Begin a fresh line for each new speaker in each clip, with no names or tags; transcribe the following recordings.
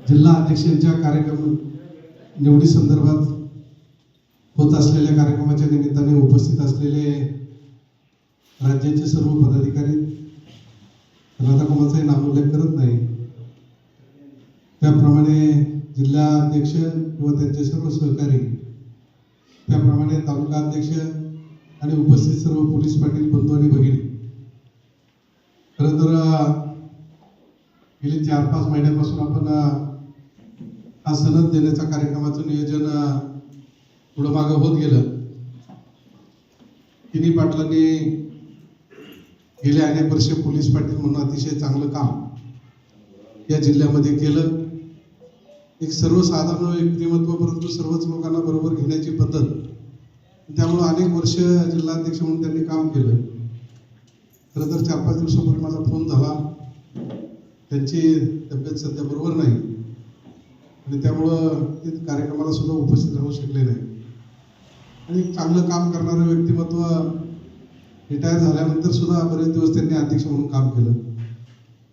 जिल्हा अध्यक्षांच्या कार्यक्रम निवडी संदर्भात होत असलेल्या कार्यक्रमाच्या निमित्ताने उपस्थित असलेले राज्याचे सर्व पदाधिकारी, आता कोणाचाही नामोल्लेख करत नाही, त्याप्रमाणे जिल्हा अध्यक्ष किंवा त्यांचे सर्व सहकारी, त्याप्रमाणे तालुका अध्यक्ष आणि उपस्थित सर्व पोलीस पाटील बंधू आणि भगिनी, खरं तर गेली 4-5 महिन्यापासून आपण हा सनद देण्याच्या कार्यक्रमाचं नियोजन पुढं मागं होत गेलं. तिन्ही पाटलांनी गेले अनेक वर्ष पोलीस पाटील म्हणून अतिशय चांगलं काम या जिल्ह्यामध्ये केलं. एक सर्वसाधारण व्यक्तिमत्व, परंतु सर्वच लोकांना बरोबर घेण्याची पद्धत, त्यामुळे अनेक वर्ष जिल्हाध्यक्ष म्हणून त्यांनी काम केलं. खरं तर 4-5 दिवसापूर्वी माझा फोन झाला, त्यांची तब्येत सध्या बरोबर नाही आणि त्यामुळं ते कार्यक्रमाला सुद्धा उपस्थित राहू शकले नाही. आणि चांगलं काम करणारं व्यक्तिमत्व रिटायर झाल्यानंतर सुद्धा बरेच दिवस त्यांनी अध्यक्ष म्हणून काम केलं.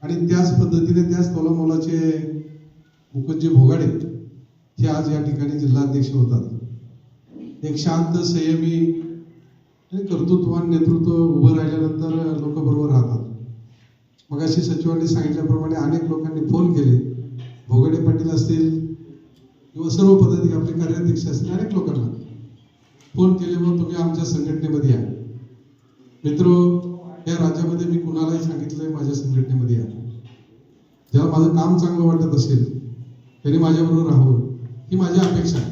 आणि त्याच पद्धतीने त्याच तोलामोलाचे मुकुंदजी भोगाडे हे आज या ठिकाणी जिल्हाध्यक्ष होतात. एक शांत, संयमी आणि कर्तृत्ववान नेतृत्व उभं राहिल्यानंतर लोक बरोबर राहतात. मगाशी सचिवांनी सांगितल्याप्रमाणे अनेक लोकांनी फोन केले, भोगाडे पाटील असतील किंवा सर्व पदाधिकारी, आपले कार्याध्यक्ष असतील, अनेक लोकांना फोन केले, मग तुम्ही आमच्या संघटनेमध्ये या. मित्र, या राज्यामध्ये मी कुणालाही सांगितलंय माझ्या संघटनेमध्ये या. ज्याला माझं काम चांगलं वाटत असेल त्यांनी माझ्याबरोबर राहावं, ही माझी अपेक्षा आहे.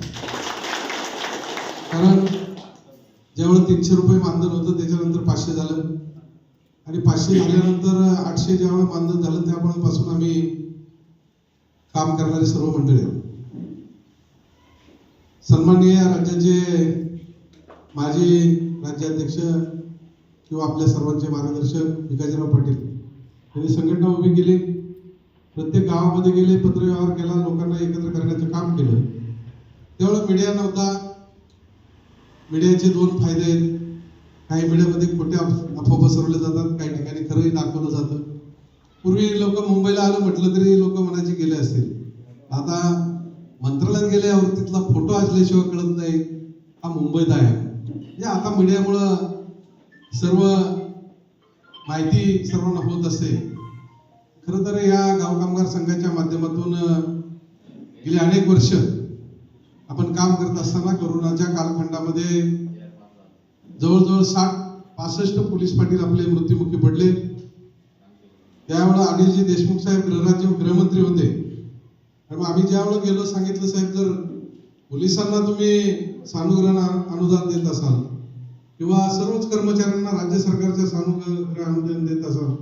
कारण ज्यावेळेस 300 रुपये मानधन होतं, त्याच्यानंतर 500 झालं आणि 500 झाल्यानंतर 800 ज्यावेळेस मानधन झालं, त्यावेळेपासून आम्ही काम करणारे सर्व मंडळी आहेत. सन्माननीय राज्याचे माजी राज्याध्यक्ष किंवा आपल्या सर्वांचे मार्गदर्शक भिकाजीराव पाटील यांनी संघटना उभी केली, प्रत्येक गावामध्ये गेले, पत्रव्यवहार केला, लोकांना एकत्र करण्याचं काम केलं. त्यावेळेस मीडिया नव्हता. मीडियाचे 2 फायदे आहेत. काही मीडियामध्ये खोट्या अफवा पसरवल्या जातात, काही ठिकाणी खरंही दाखवलं जातं. पूर्वी लोक मुंबईला आलं म्हटलं तरी लोक म्हणायचे गेले असतील, आता मंत्रालयात गेल्यावर तिथला फोटो असल्याशिवाय कळत नाही हा मुंबईत आहे. म्हणजे आता मीडियामुळं सर्व माहिती सर्वांना होत असते. खरं तर या गाव कामगार संघाच्या माध्यमातून गेली अनेक वर्ष आपण काम करत असताना कोरोनाच्या कालखंडामध्ये जवळजवळ 60-65 पोलीस पाटील आपले मृत्युमुखी पडले. त्यावेळेला अनिलजी देशमुख साहेब गृहमंत्री होते. आणि आम्ही ज्यावेळेला गेलो, सांगितलं, साहेब, जर पोलिसांना तुम्ही सानुग्रह अनुदान देत असाल किंवा सर्वच कर्मचाऱ्यांना राज्य सरकारच्या सानुग्रह अनुदान देत असाल,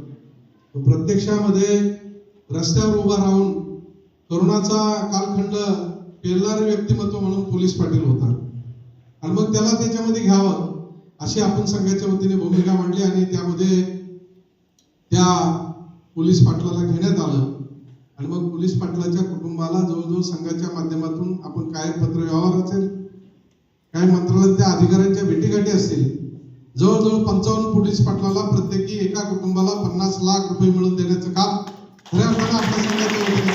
तर प्रत्यक्षामध्ये रस्त्यावर उभा राहून कोरोनाचा कालखंड पेलणारे व्यक्तिमत्व म्हणून पोलीस पाटील होता. आणि मग त्याला त्याच्यामध्ये घ्यावं अशी आपण संघाच्या वतीने भूमिका मांडली आणि त्यामध्ये त्या पोलीस पाटलाला घेण्यात आलं. आणि मग पोलीस पाटलाच्या कुटुंबाला जवळजवळ संघाच्या माध्यमातून आपण काय पत्रव्यवहार असेल, काही मंत्रालयाच्या अधिकाऱ्यांच्या भेटीगाठी असतील, जवळजवळ 55 पोलीस पाटलाला प्रत्येकी एका कुटुंबाला 50 लाख रुपये मिळवून देण्याचं काम खऱ्या अर्थानं आपल्या संघाच्या वतीने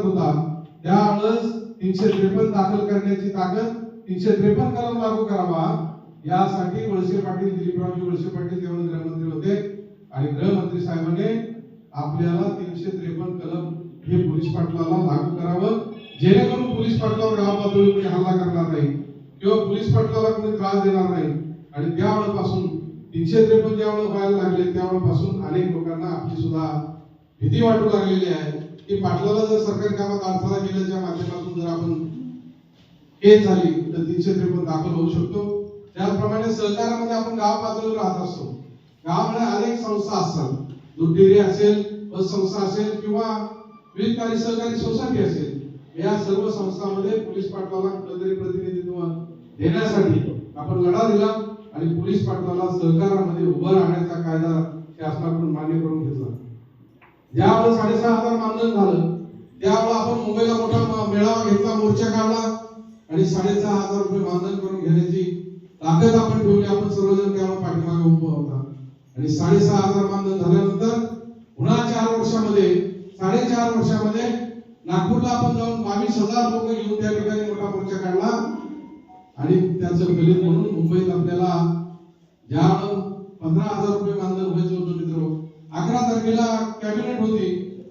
होता. त्यावेळेस 353 दाखल करण्याची ताकद, 353 कलम लागू करावा यासाठी वळसे पाटील, दिलीपरावजी वळसे पाटील त्यावेळेस गृहमंत्री होते आणि गृहमंत्री साहेबांनी आपल्याला 353 कलम हे पोलीस पाटलाला लागू करावं, जेणेकरून पोलीस पाटलावर गाव पातळीवर कोणी हल्ला करणार नाही किंवा पोलीस पाटलाला कोणी त्रास देणार नाही. आणि त्यावेळेपासून 353 ज्यावेळेस व्हायला लागले, त्यावेळेपासून अनेक लोकांना आपली सुद्धा भीती वाटू लागलेली आहे की पाटलाला जर सरकारी कामात अडथळा केल्याच्या माध्यमातून जर आपण केस झाली तर 353 दाखल होऊ शकतो. त्याचप्रमाणे सहकारामध्ये आपण गाव पातळीवर राहत असतो. गावामध्ये अनेक संस्था असतात, दूध डेअरी असेल, बस संस्था असेल किंवा विविध काही सहकारी सोसायटी असेल. या सर्व संस्थांमध्ये पोलीस पाटलाला कुठेतरी प्रतिनिधित्व देण्यासाठी आपण लढा दिला आणि पोलीस पाटलाला सहकारामध्ये उभं राहण्याचा कायदा शासनाकडून मान्य करून घेतला. ज्यावेळेस 6,500 मानधन झालं, त्यावेळेस आपण मुंबईला मोठा मेळावा घेतला, मोर्चा काढला आणि 6,500 रुपये मानधन करून घेण्याची ताकद आपण ठेवली. आपण सर्वजण त्यावेळेस पाठीमागे उभा होता आणि 6,500 मानधन झाल्यानंतर पुन्हा 4 वर्ष वर्षामध्ये 4.5 वर्षामध्ये नागपूरला आपण जाऊन 22,000 लोक घेऊन त्या ठिकाणी मोठा मोर्चा काढला आणि त्याचं फलित म्हणून मुंबईत आपल्याला ज्या 15,000 रुपये मानधन व्हायचं होतं मित्र, 11 तारखेला कॅबिनेट होती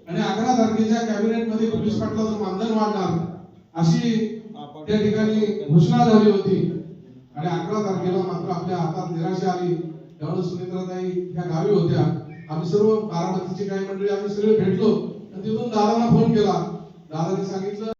आणि 11 तारखेच्या कॅबिनेट मध्ये पोलीस पाटलाचं मानधन वाढणार अशी त्या ठिकाणी घोषणा झाली होती आणि 11 तारखेला मात्र आपल्या हातात निराशा आली. त्यावेळेस सुनेत्राताई ह्या गावी होत्या. आम्ही सर्व बारामतीची काही मंडळी आम्ही सगळे भेटलो आणि तिथून दादांना फोन केला. दादाने सांगितलं